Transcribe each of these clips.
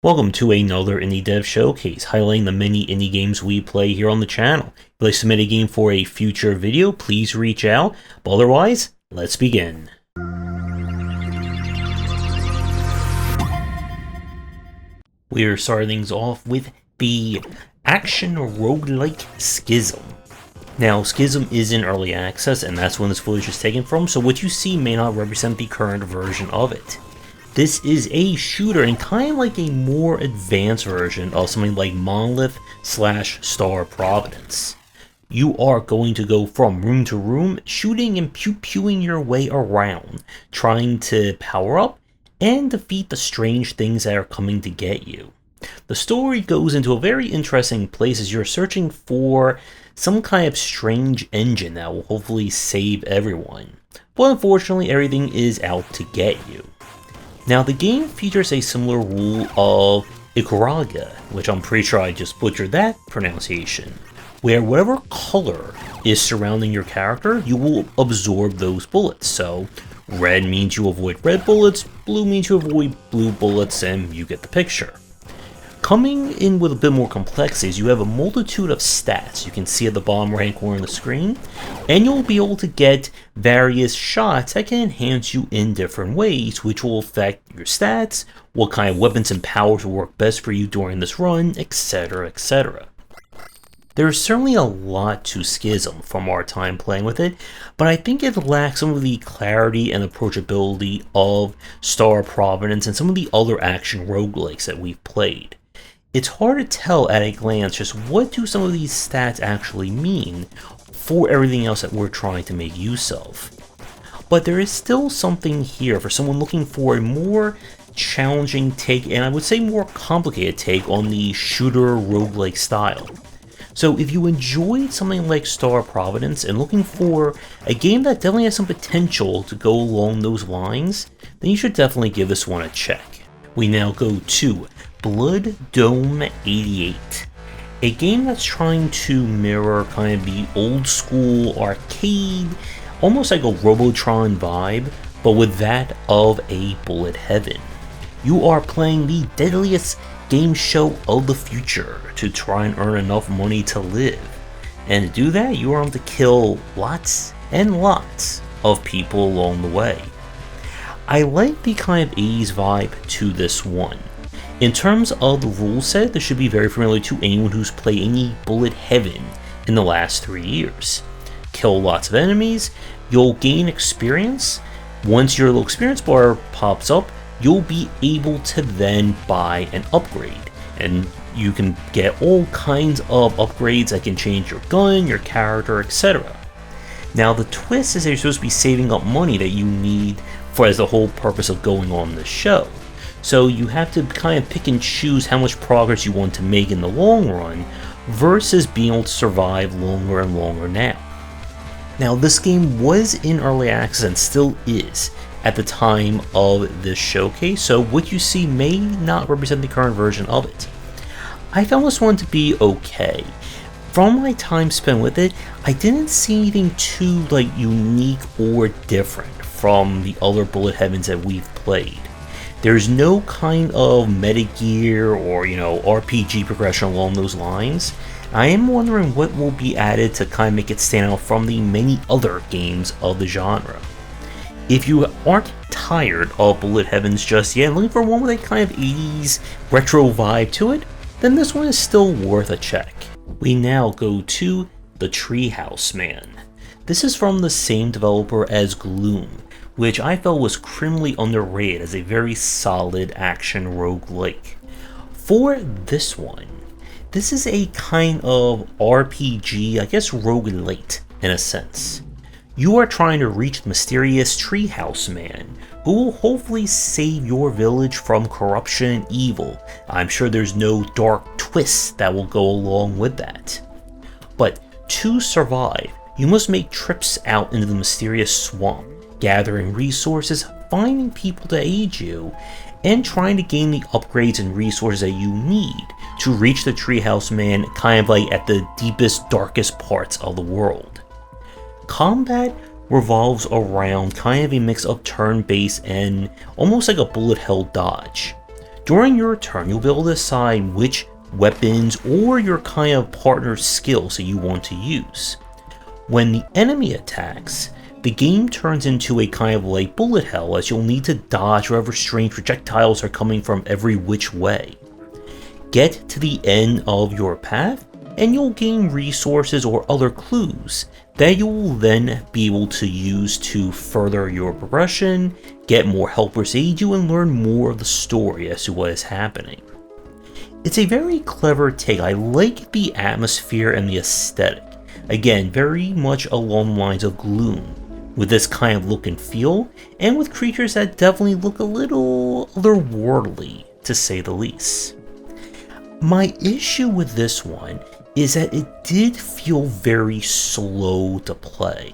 Welcome to another Indie Dev Showcase, highlighting the many indie games we play here on the channel. If you'd like to submit a game for a future video, please reach out. But otherwise, let's begin. We're starting things off with the action roguelike Schism. Now, Schism is in early access, and that's when this footage is taken from, so what you see may not represent the current version of it. This is a shooter and kind of like a more advanced version of something like Monolith / Star Providence. You are going to go from room to room, shooting and pew-pewing your way around, trying to power up and defeat the strange things that are coming to get you. The story goes into a very interesting place as you're searching for some kind of strange engine that will hopefully save everyone. But unfortunately, everything is out to get you. Now, the game features a similar rule of Ikaraga, which I'm pretty sure I just butchered that pronunciation, where whatever color is surrounding your character, you will absorb those bullets. So, red means you avoid red bullets, blue means you avoid blue bullets, and you get the picture. Coming in with a bit more complexities, you have a multitude of stats you can see at the bottom right corner of the screen, and you'll be able to get various shots that can enhance you in different ways, which will affect your stats, what kind of weapons and powers will work best for you during this run, etc, etc. There's certainly a lot to Schism from our time playing with it, but I think it lacks some of the clarity and approachability of Star Providence and some of the other action roguelikes that we've played. It's hard to tell at a glance just what do some of these stats actually mean for everything else that we're trying to make use of. But there is still something here for someone looking for a more challenging take, and I would say more complicated take on the shooter roguelike style. So if you enjoyed something like Star Providence and looking for a game that definitely has some potential to go along those lines, then you should definitely give this one a check. We now go to Blood Dome 88, a game that's trying to mirror kind of the old school arcade, almost like a Robotron vibe, but with that of a bullet heaven. You are playing the deadliest game show of the future to try and earn enough money to live. And to do that, you are going to kill lots and lots of people along the way. I like the kind of 80s vibe to this one. In terms of the rule set, this should be very familiar to anyone who's played any bullet heaven in the last 3 years. Kill lots of enemies, you'll gain experience. Once your little experience bar pops up, you'll be able to then buy an upgrade. And you can get all kinds of upgrades that can change your gun, your character, etc. Now the twist is that you're supposed to be saving up money that you need for as the whole purpose of going on this show. So you have to kind of pick and choose how much progress you want to make in the long run versus being able to survive longer and longer now. Now this game was in early access and still is at the time of this showcase, so what you see may not represent the current version of it. I found this one to be okay. From my time spent with it, I didn't see anything too unique or different from the other bullet heavens that we've played. There's no kind of meta gear or RPG progression along those lines. I am wondering what will be added to kind of make it stand out from the many other games of the genre. If you aren't tired of bullet heavens just yet, looking for one with a kind of 80s retro vibe to it, then this one is still worth a check. We now go to the Treehouse Man. This is from the same developer as Gloom, which I felt was criminally underrated as a very solid action roguelike. For this one, this is a kind of RPG, I guess roguelite in a sense. You are trying to reach the mysterious Treehouse Man, who will hopefully save your village from corruption and evil. I'm sure there's no dark twists that will go along with that. But to survive, you must make trips out into the mysterious swamp, gathering resources, finding people to aid you, and trying to gain the upgrades and resources that you need to reach the Treehouse Man kind of like at the deepest, darkest parts of the world. Combat revolves around kind of a mix of turn-based and almost like a bullet hell dodge. During your turn, you'll be able to decide which weapons or your kind of partner's skills that you want to use. When the enemy attacks, the game turns into a kind of like bullet hell, as you'll need to dodge whatever strange projectiles are coming from every which way. Get to the end of your path, and you'll gain resources or other clues that you will then be able to use to further your progression, get more helpers aid you, and learn more of the story as to what is happening. It's a very clever take. I like the atmosphere and the aesthetic. Again, very much along the lines of Gloom, with this kind of look and feel, and with creatures that definitely look a little otherworldly, to say the least. My issue with this one is that it did feel very slow to play.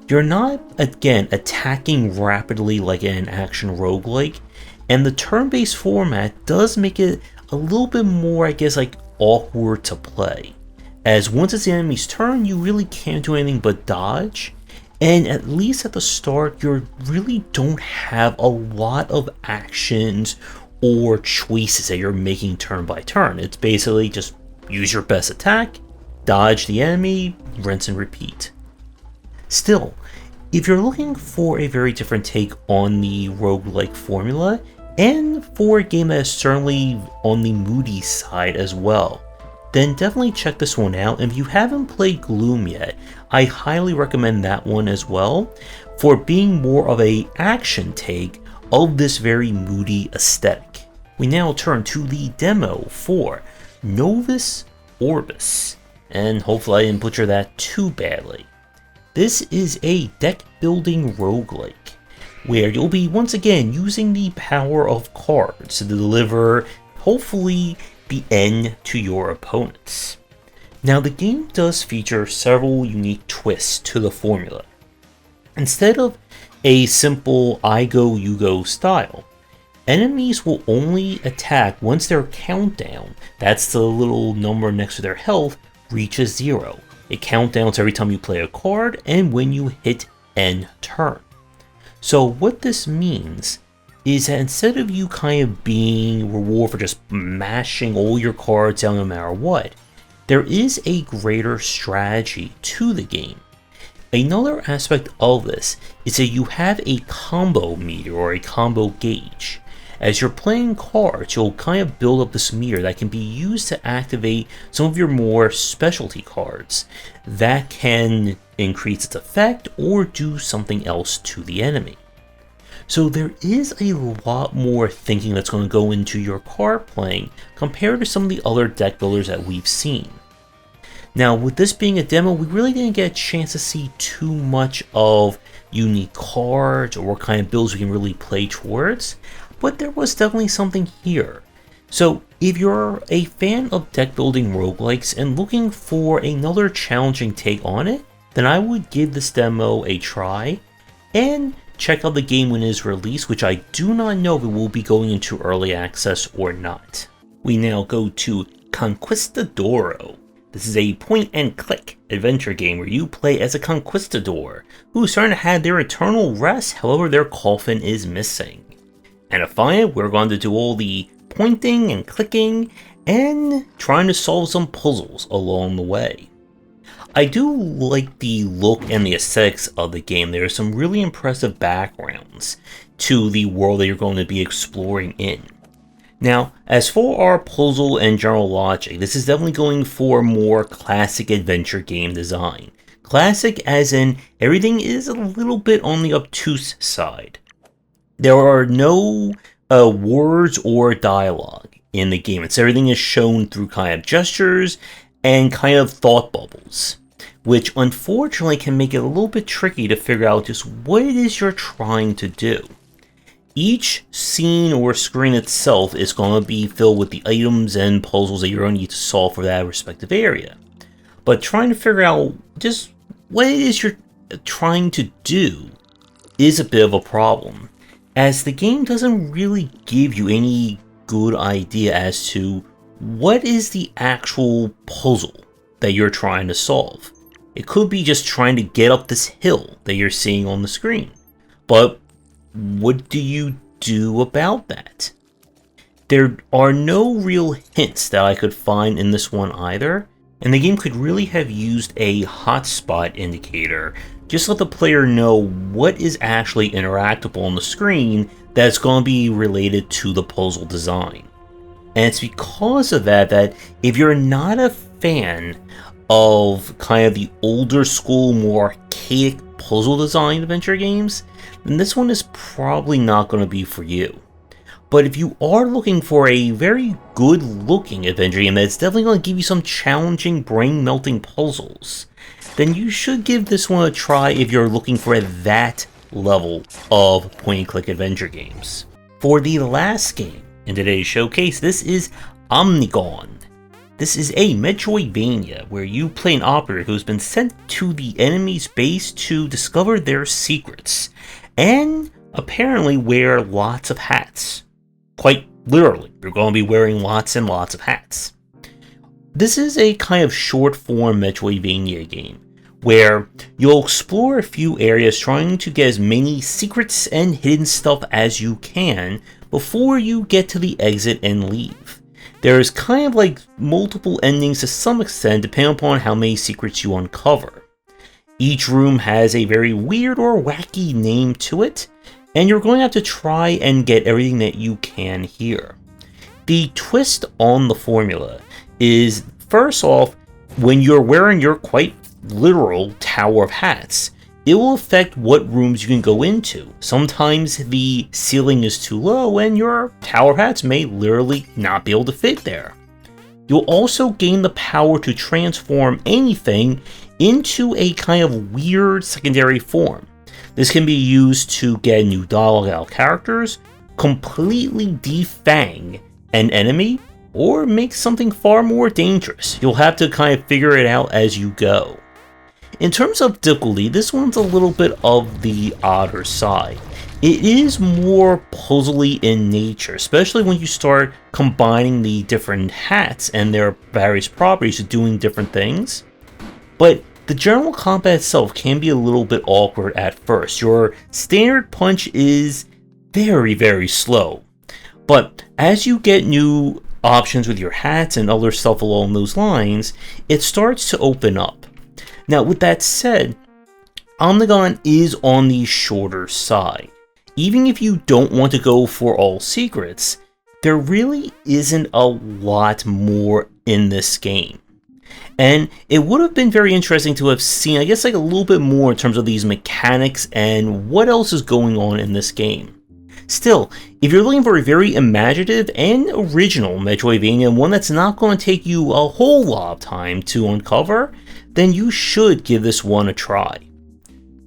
You're not, again, attacking rapidly like in an action roguelike, and the turn-based format does make it a little bit more, I guess, like awkward to play. As once it's the enemy's turn, you really can't do anything but dodge, and at least at the start, you really don't have a lot of actions or choices that you're making turn by turn. It's basically just use your best attack, dodge the enemy, rinse and repeat. Still, if you're looking for a very different take on the roguelike formula, and for a game that is certainly on the moody side as well, then definitely check this one out. And if you haven't played Gloom yet, I highly recommend that one as well, for being more of a action take of this very moody aesthetic. We now turn to the demo for Novus Orbis, and hopefully I didn't butcher that too badly. This is a deck building roguelike, where you'll be once again using the power of cards to deliver, hopefully, the end to your opponents. Now the game does feature several unique twists to the formula. Instead of a simple I go you go style, enemies will only attack once their countdown, that's the little number next to their health, reaches 0. It countdowns every time you play a card and when you hit end turn. So what this means is that instead of you kind of being rewarded for just mashing all your cards down no matter what, there is a greater strategy to the game. Another aspect of this is that you have a combo meter or a combo gauge. As you're playing cards, you'll kind of build up this meter that can be used to activate some of your more specialty cards that can increase its effect or do something else to the enemy. So there is a lot more thinking that's going to go into your card playing compared to some of the other deck builders that we've seen. Now, with this being a demo, we really didn't get a chance to see too much of unique cards or what kind of builds we can really play towards, but there was definitely something here. So if you're a fan of deck building roguelikes and looking for another challenging take on it, then I would give this demo a try and check out the game when it is released, which I do not know if it will be going into early access or not. We now go to Conquistadorio. This is a point-and-click adventure game where you play as a conquistador who's starting to have their eternal rest, however their coffin is missing. And to find it, we're going to do all the pointing and clicking and trying to solve some puzzles along the way. I do like the look and the aesthetics of the game. There are some really impressive backgrounds to the world that you're going to be exploring in. Now, as for our puzzle and general logic, this is definitely going for more classic adventure game design. Classic as in everything is a little bit on the obtuse side. There are no words or dialogue in the game. Everything is shown through kind of gestures and kind of thought bubbles, which unfortunately can make it a little bit tricky to figure out just what it is you're trying to do. Each scene or screen itself is going to be filled with the items and puzzles that you're going to need to solve for that respective area. But trying to figure out just what it is you're trying to do is a bit of a problem, as the game doesn't really give you any good idea as to what is the actual puzzle that you're trying to solve. It could be just trying to get up this hill that you're seeing on the screen, but what do you do about that? There are no real hints that I could find in this one either, and the game could really have used a hotspot indicator just to let the player know what is actually interactable on the screen that's going to be related to the puzzle design. And it's because of that if you're not a fan of kind of the older school, more archaic puzzle design adventure games, then this one is probably not going to be for you. But if you are looking for a very good looking adventure game that's definitely going to give you some challenging brain melting puzzles, then you should give this one a try if you're looking for that level of point and click adventure games. For the last game in today's showcase, this is Omnigon. This is a Metroidvania where you play an operator who's been sent to the enemy's base to discover their secrets, and apparently wear lots of hats. Quite literally, you're going to be wearing lots and lots of hats. This is a kind of short form Metroidvania game, where you'll explore a few areas trying to get as many secrets and hidden stuff as you can before you get to the exit and leave. There's kind of like multiple endings to some extent depending upon how many secrets you uncover. Each room has a very weird or wacky name to it, and you're going to have to try and get everything that you can here. The twist on the formula is, first off, when you're wearing your quite literal tower of hats, it will affect what rooms you can go into. Sometimes the ceiling is too low and your tower of hats may literally not be able to fit there. You'll also gain the power to transform anything into a kind of weird secondary form. This can be used to get new dialogue out of characters, completely defang an enemy, or make something far more dangerous. You'll have to kind of figure it out as you go. In terms of difficulty, this one's a little bit of the odder side. It is more puzzly in nature, especially when you start combining the different hats and their various properties to doing different things. But the general combat itself can be a little bit awkward at first. Your standard punch is very, very slow. But as you get new options with your hats and other stuff along those lines, it starts to open up. Now, with that said, Omnigon is on the shorter side. Even if you don't want to go for all secrets, there really isn't a lot more in this game. And it would have been very interesting to have seen, I guess, like a little bit more in terms of these mechanics and what else is going on in this game. Still, if you're looking for a very imaginative and original Metroidvania, and one that's not going to take you a whole lot of time to uncover, then you should give this one a try.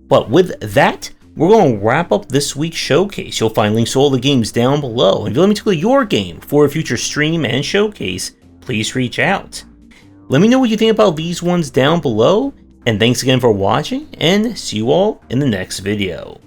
But with that, we're going to wrap up this week's showcase. You'll find links to all the games down below, and if you'd like me to play your game for a future stream and showcase, please reach out. Let me know what you think about these ones down below, and thanks again for watching, and see you all in the next video.